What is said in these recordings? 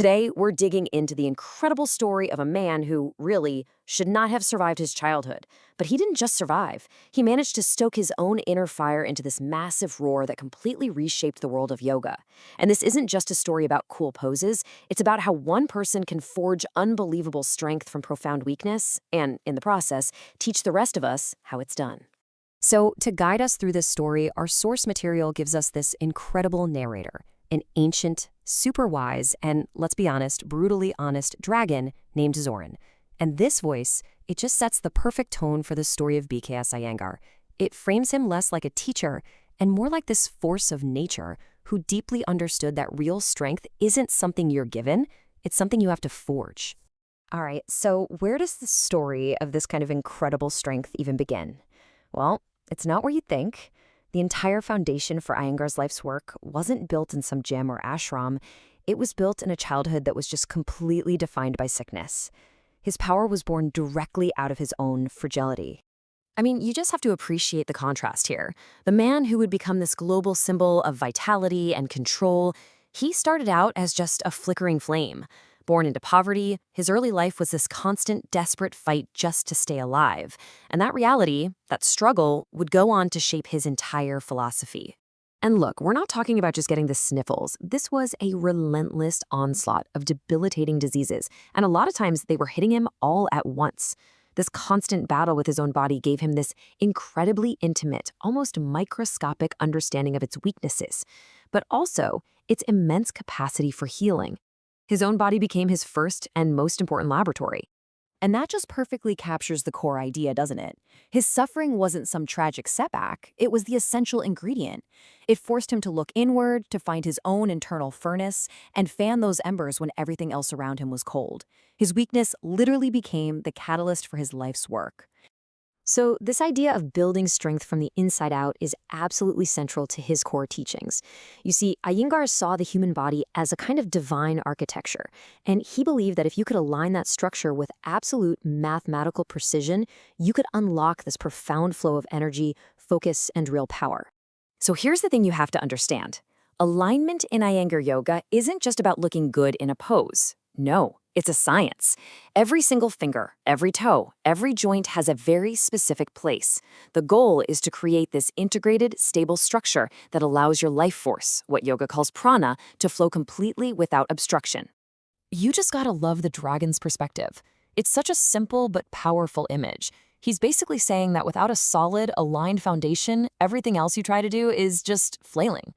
Today, we're digging into the incredible story of a man who, really, should not have survived his childhood. But he didn't just survive. He managed to stoke his own inner fire into this massive roar that completely reshaped the world of yoga. And this isn't just a story about cool poses, it's about how one person can forge unbelievable strength from profound weakness, and, in the process, teach the rest of us how it's done. So, to guide us through this story, our source material gives us this incredible narrator, an ancient, super wise, and, let's be honest, brutally honest dragon named Zoran. And this voice, it just sets the perfect tone for the story of BKS Iyengar. It frames him less like a teacher and more like this force of nature who deeply understood that real strength isn't something you're given, it's something you have to forge. All right, so where does the story of this kind of incredible strength even begin? Well, it's not where you think. The entire foundation for Iyengar's life's work wasn't built in some gym or ashram. It was built in a childhood that was just completely defined by sickness. His power was born directly out of his own fragility. I mean, you just have to appreciate the contrast here. The man who would become this global symbol of vitality and control, he started out as just a flickering flame. Born into poverty, his early life was this constant, desperate fight just to stay alive. And that reality, that struggle, would go on to shape his entire philosophy. And look, we're not talking about just getting the sniffles. This was a relentless onslaught of debilitating diseases, and a lot of times they were hitting him all at once. This constant battle with his own body gave him this incredibly intimate, almost microscopic understanding of its weaknesses, but also its immense capacity for healing. His own body became his first and most important laboratory. And that just perfectly captures the core idea, doesn't it? His suffering wasn't some tragic setback, it was the essential ingredient. It forced him to look inward, to find his own internal furnace, and fan those embers when everything else around him was cold. His weakness literally became the catalyst for his life's work. So, this idea of building strength from the inside out is absolutely central to his core teachings. You see, Iyengar saw the human body as a kind of divine architecture, and he believed that if you could align that structure with absolute mathematical precision, you could unlock this profound flow of energy, focus, and real power. So, here's the thing you have to understand. Alignment in Iyengar yoga isn't just about looking good in a pose. No, it's a science. Every single finger, every toe, every joint has a very specific place. The goal is to create this integrated, stable structure that allows your life force, what yoga calls prana, to flow completely without obstruction. You just gotta love the dragon's perspective. It's such a simple but powerful image. He's basically saying that without a solid, aligned foundation, everything else you try to do is just flailing.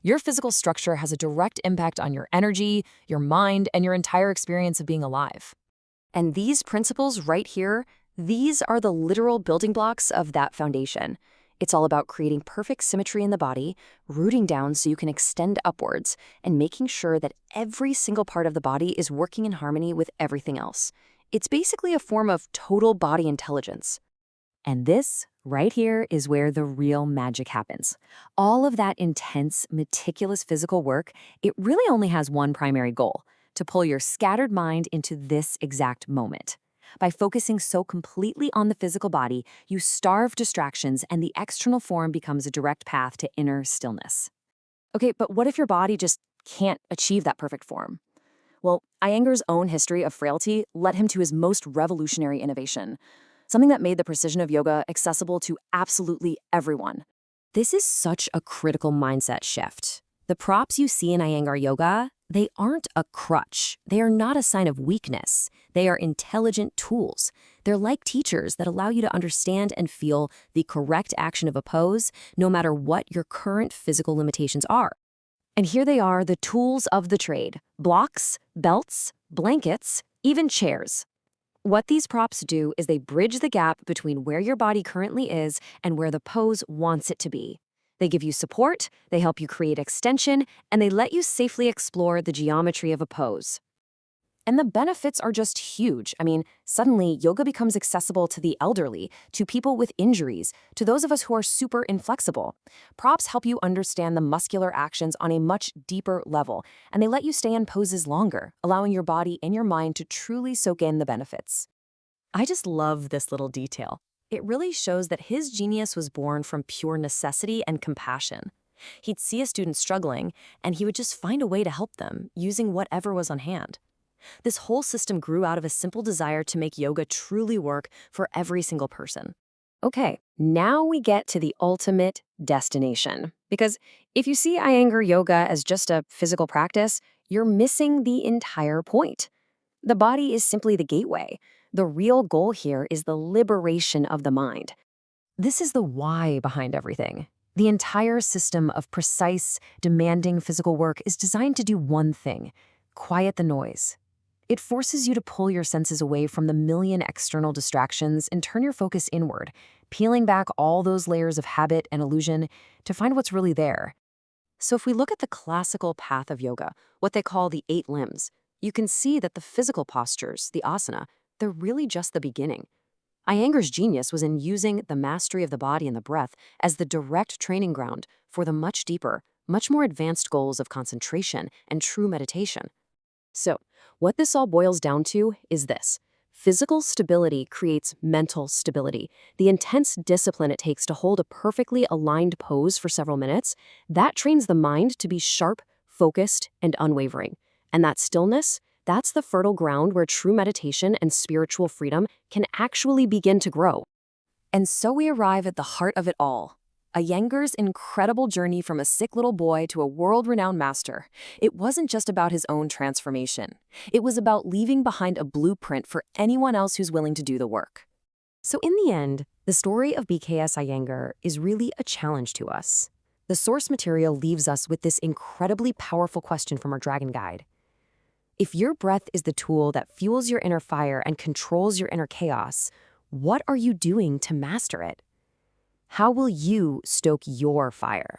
Your physical structure has a direct impact on your energy, your mind, and your entire experience of being alive. And these principles right here, these are the literal building blocks of that foundation. It's all about creating perfect symmetry in the body, rooting down so you can extend upwards, and making sure that every single part of the body is working in harmony with everything else. It's basically a form of total body intelligence. And this, right here, is where the real magic happens. All of that intense, meticulous physical work, it really only has one primary goal: to pull your scattered mind into this exact moment. By focusing so completely on the physical body, you starve distractions and the external form becomes a direct path to inner stillness. Okay, but what if your body just can't achieve that perfect form? Well, Iyengar's own history of frailty led him to his most revolutionary innovation, something that made the precision of yoga accessible to absolutely everyone. This is such a critical mindset shift. The props you see in Iyengar yoga, they aren't a crutch. They are not a sign of weakness. They are intelligent tools. They're like teachers that allow you to understand and feel the correct action of a pose, no matter what your current physical limitations are. And here they are, the tools of the trade: blocks, belts, blankets, even chairs. What these props do is they bridge the gap between where your body currently is and where the pose wants it to be. They give you support, they help you create extension, and they let you safely explore the geometry of a pose. And the benefits are just huge. I mean, suddenly yoga becomes accessible to the elderly, to people with injuries, to those of us who are super inflexible. Props help you understand the muscular actions on a much deeper level, and they let you stay in poses longer, allowing your body and your mind to truly soak in the benefits. I just love this little detail. It really shows that his genius was born from pure necessity and compassion. He'd see a student struggling, and he would just find a way to help them, using whatever was on hand. This whole system grew out of a simple desire to make yoga truly work for every single person. Okay, now we get to the ultimate destination. Because if you see Iyengar yoga as just a physical practice, you're missing the entire point. The body is simply the gateway. The real goal here is the liberation of the mind. This is the why behind everything. The entire system of precise, demanding physical work is designed to do one thing: quiet the noise. It forces you to pull your senses away from the million external distractions and turn your focus inward, peeling back all those layers of habit and illusion to find what's really there. So if we look at the classical path of yoga, what they call the 8 limbs, you can see that the physical postures, the asana, they're really just the beginning. Iyengar's genius was in using the mastery of the body and the breath as the direct training ground for the much deeper, much more advanced goals of concentration and true meditation. So, what this all boils down to is this: physical stability creates mental stability. The intense discipline it takes to hold a perfectly aligned pose for several minutes, that trains the mind to be sharp, focused, and unwavering. And that stillness, that's the fertile ground where true meditation and spiritual freedom can actually begin to grow. And so we arrive at the heart of it all. Iyengar's incredible journey from a sick little boy to a world-renowned master. It wasn't just about his own transformation. It was about leaving behind a blueprint for anyone else who's willing to do the work. So in the end, the story of BKS Iyengar is really a challenge to us. The source material leaves us with this incredibly powerful question from our Dragon Guide. If your breath is the tool that fuels your inner fire and controls your inner chaos, what are you doing to master it? How will you stoke your fire?